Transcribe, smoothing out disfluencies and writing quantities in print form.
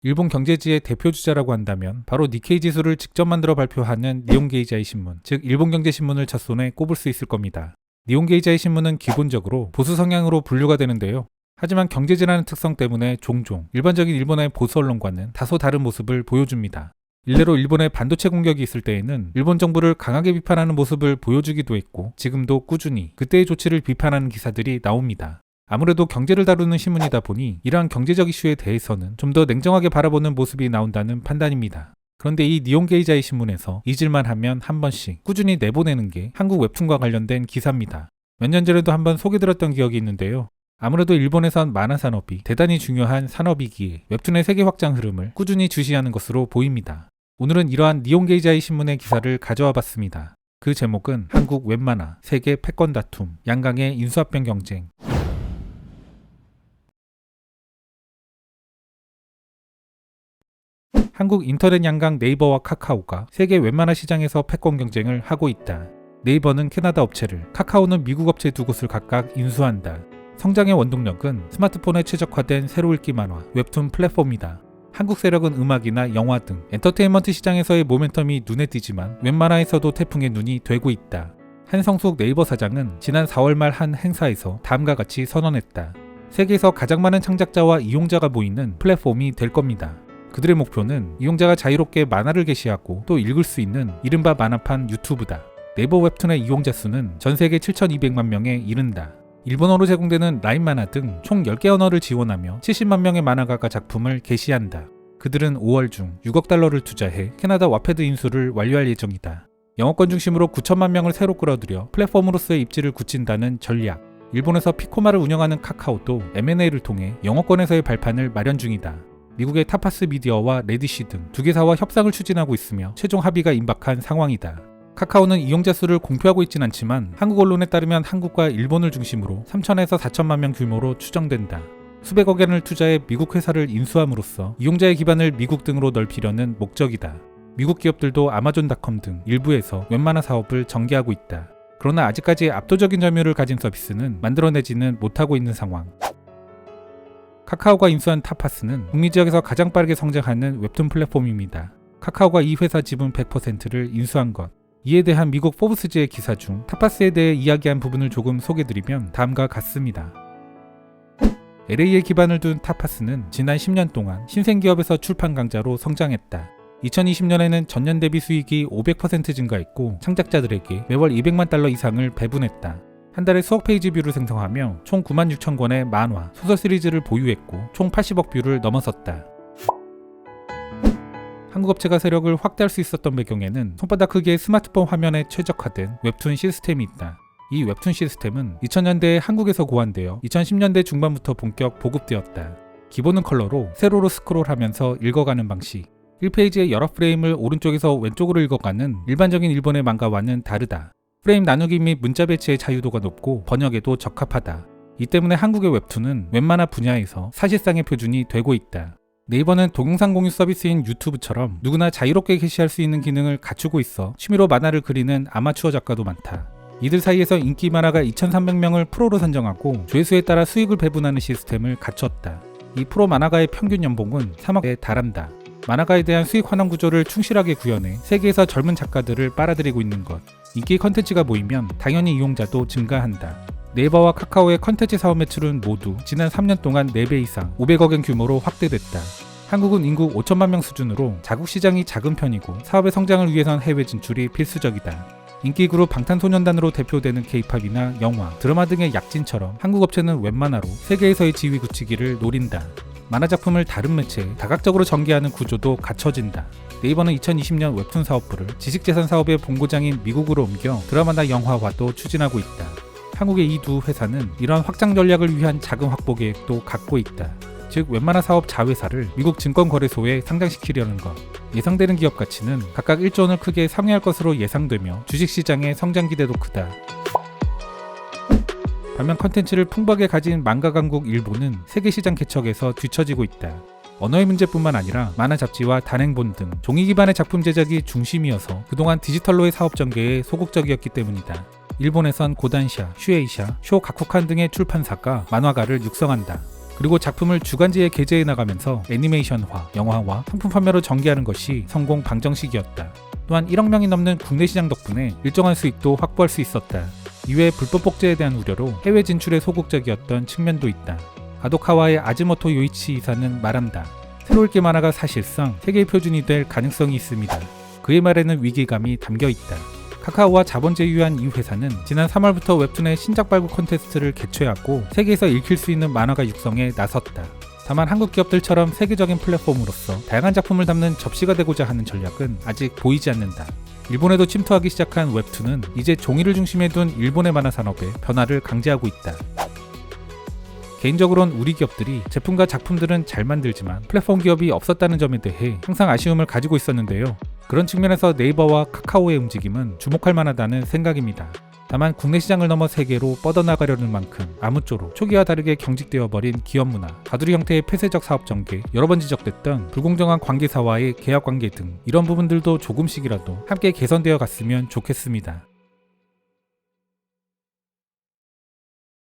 일본 경제지의 대표주자라고 한다면 바로 니케이 지수를 직접 만들어 발표하는 니혼게이자이 신문, 즉 일본경제신문을 첫손에 꼽을 수 있을 겁니다. 니혼게이자이 신문은 기본적으로 보수 성향으로 분류가 되는데요. 하지만 경제지라는 특성 때문에 종종 일반적인 일본의 보수 언론과는 다소 다른 모습을 보여줍니다. 일례로 일본의 반도체 공격이 있을 때에는 일본 정부를 강하게 비판하는 모습을 보여주기도 했고, 지금도 꾸준히 그때의 조치를 비판하는 기사들이 나옵니다. 아무래도 경제를 다루는 신문이다 보니 이러한 경제적 이슈에 대해서는 좀 더 냉정하게 바라보는 모습이 나온다는 판단입니다. 그런데 이 니혼게이자이 신문에서 잊을만 하면 한 번씩 꾸준히 내보내는 게 한국 웹툰과 관련된 기사입니다. 몇 년 전에도 한번 소개드렸던 기억이 있는데요. 아무래도 일본에선 만화 산업이 대단히 중요한 산업이기에 웹툰의 세계 확장 흐름을 꾸준히 주시하는 것으로 보입니다. 오늘은 이러한 니혼게이자이 신문의 기사를 가져와 봤습니다. 그 제목은 한국 웹만화 세계 패권 다툼, 양강의 인수합병 경쟁. 한국 인터넷 양강 네이버와 카카오가 세계 웹만화 시장에서 패권 경쟁을 하고 있다. 네이버는 캐나다 업체를, 카카오는 미국 업체 두 곳을 각각 인수한다. 성장의 원동력은 스마트폰에 최적화된 세로 읽기 만화, 웹툰 플랫폼이다. 한국 세력은 음악이나 영화 등 엔터테인먼트 시장에서의 모멘텀이 눈에 띄지만 웹만화에서도 태풍의 눈이 되고 있다. 한성숙 네이버 사장은 지난 4월 말 한 행사에서 다음과 같이 선언했다. 세계에서 가장 많은 창작자와 이용자가 모이는 플랫폼이 될 겁니다. 그들의 목표는 이용자가 자유롭게 만화를 게시하고 또 읽을 수 있는 이른바 만화판 유튜브다. 네이버 웹툰의 이용자 수는 전 세계 7,200만 명에 이른다. 일본어로 제공되는 라인 만화 등 총 10개 언어를 지원하며 70만 명의 만화가가 작품을 게시한다. 그들은 5월 중 6억 달러를 투자해 캐나다 와패드 인수를 완료할 예정이다. 영어권 중심으로 9천만 명을 새로 끌어들여 플랫폼으로서의 입지를 굳힌다는 전략. 일본에서 피코마를 운영하는 카카오도 M&A를 통해 영어권에서의 발판을 마련 중이다. 미국의 타파스 미디어와 레디시 등 두 개사와 협상을 추진하고 있으며 최종 합의가 임박한 상황이다. 카카오는 이용자 수를 공표하고 있진 않지만 한국 언론에 따르면 한국과 일본을 중심으로 3천에서 4천만 명 규모로 추정된다. 수백억 엔을 투자해 미국 회사를 인수함으로써 이용자의 기반을 미국 등으로 넓히려는 목적이다. 미국 기업들도 아마존닷컴 등 일부에서 웹만화 사업을 전개하고 있다. 그러나 아직까지 압도적인 점유율을 가진 서비스는 만들어내지는 못하고 있는 상황. 카카오가 인수한 타파스는 북미 지역에서 가장 빠르게 성장하는 웹툰 플랫폼입니다. 카카오가 이 회사 지분 100%를 인수한 것. 이에 대한 미국 포브스지의 기사 중 타파스에 대해 이야기한 부분을 조금 소개드리면 다음과 같습니다. LA에 기반을 둔 타파스는 지난 10년 동안 신생기업에서 출판 강자로 성장했다. 2020년에는 전년 대비 수익이 500% 증가했고 창작자들에게 매월 200만 달러 이상을 배분했다. 한 달에 수억 페이지 뷰를 생성하며 총 9만 6천 권의 만화, 소설 시리즈를 보유했고 총 80억 뷰를 넘어섰다. 한국 업체가 세력을 확대할 수 있었던 배경에는 손바닥 크기의 스마트폰 화면에 최적화된 웹툰 시스템이 있다. 이 웹툰 시스템은 2000년대에 한국에서 고안되어 2010년대 중반부터 본격 보급되었다. 기본은 컬러로 세로로 스크롤하면서 읽어가는 방식. 1페이지의 여러 프레임을 오른쪽에서 왼쪽으로 읽어가는 일반적인 일본의 망가와는 다르다. 프레임 나누기 및 문자 배치의 자유도가 높고 번역에도 적합하다. 이 때문에 한국의 웹툰은 웹만화 분야에서 사실상의 표준이 되고 있다. 네이버는 동영상 공유 서비스인 유튜브처럼 누구나 자유롭게 게시할 수 있는 기능을 갖추고 있어 취미로 만화를 그리는 아마추어 작가도 많다. 이들 사이에서 인기 만화가 2,300명을 프로로 선정하고 조회수에 따라 수익을 배분하는 시스템을 갖췄다. 이 프로 만화가의 평균 연봉은 3억에 달한다. 만화가에 대한 수익 환원 구조를 충실하게 구현해 세계에서 젊은 작가들을 빨아들이고 있는 것. 인기 컨텐츠가 모이면 당연히 이용자도 증가한다. 네이버와 카카오의 컨텐츠 사업 매출은 모두 지난 3년 동안 4배 이상 500억 엔 규모로 확대됐다. 한국은 인구 5천만 명 수준으로 자국 시장이 작은 편이고 사업의 성장을 위해선 해외 진출이 필수적이다. 인기 그룹 방탄소년단으로 대표되는 K-팝이나 영화, 드라마 등의 약진처럼 한국 업체는 웹만화로 세계에서의 지위 굳히기를 노린다. 만화 작품을 다른 매체에 다각적으로 전개하는 구조도 갖춰진다. 네이버는 2020년 웹툰 사업부를 지식재산 사업의 본고장인 미국으로 옮겨 드라마나 영화화도 추진하고 있다. 한국의 이 두 회사는 이러한 확장 전략을 위한 자금 확보 계획도 갖고 있다. 즉 웹만화 사업 자회사를 미국 증권거래소에 상장시키려는 것. 예상되는 기업 가치는 각각 1조 원을 크게 상회할 것으로 예상되며 주식시장의 성장 기대도 크다. 반면 컨텐츠를 풍부하게 가진 망가 강국 일본은 세계시장 개척에서 뒤처지고 있다. 언어의 문제뿐만 아니라 만화 잡지와 단행본 등 종이 기반의 작품 제작이 중심이어서 그동안 디지털로의 사업 전개에 소극적이었기 때문이다. 일본에선 고단샤, 슈에이샤, 쇼 가쿠칸 등의 출판사가 만화가를 육성한다. 그리고 작품을 주간지에 게재해 나가면서 애니메이션화, 영화화, 상품 판매로 전개하는 것이 성공 방정식이었다. 또한 1억 명이 넘는 국내 시장 덕분에 일정한 수익도 확보할 수 있었다. 이외에 불법 복제에 대한 우려로 해외 진출에 소극적이었던 측면도 있다. 가도카와의 아즈모토 요이치 이사는 말한다. 새로울 게 많아가 사실상 세계의 표준이 될 가능성이 있습니다. 그의 말에는 위기감이 담겨 있다. 카카오와 자본 제휴한 이 회사는 지난 3월부터 웹툰의 신작 발굴 콘테스트를 개최하고 세계에서 읽힐 수 있는 만화가 육성에 나섰다. 다만 한국 기업들처럼 세계적인 플랫폼으로서 다양한 작품을 담는 접시가 되고자 하는 전략은 아직 보이지 않는다. 일본에도 침투하기 시작한 웹툰은 이제 종이를 중심에 둔 일본의 만화 산업에 변화를 강제하고 있다. 개인적으로는 우리 기업들이 제품과 작품들은 잘 만들지만 플랫폼 기업이 없었다는 점에 대해 항상 아쉬움을 가지고 있었는데요. 그런 측면에서 네이버와 카카오의 움직임은 주목할 만하다는 생각입니다. 다만 국내 시장을 넘어 세계로 뻗어나가려는 만큼 아무쪼록 초기와 다르게 경직되어 버린 기업 문화, 가두리 형태의 폐쇄적 사업 전개, 여러 번 지적됐던 불공정한 관계사와의 계약 관계 등 이런 부분들도 조금씩이라도 함께 개선되어 갔으면 좋겠습니다.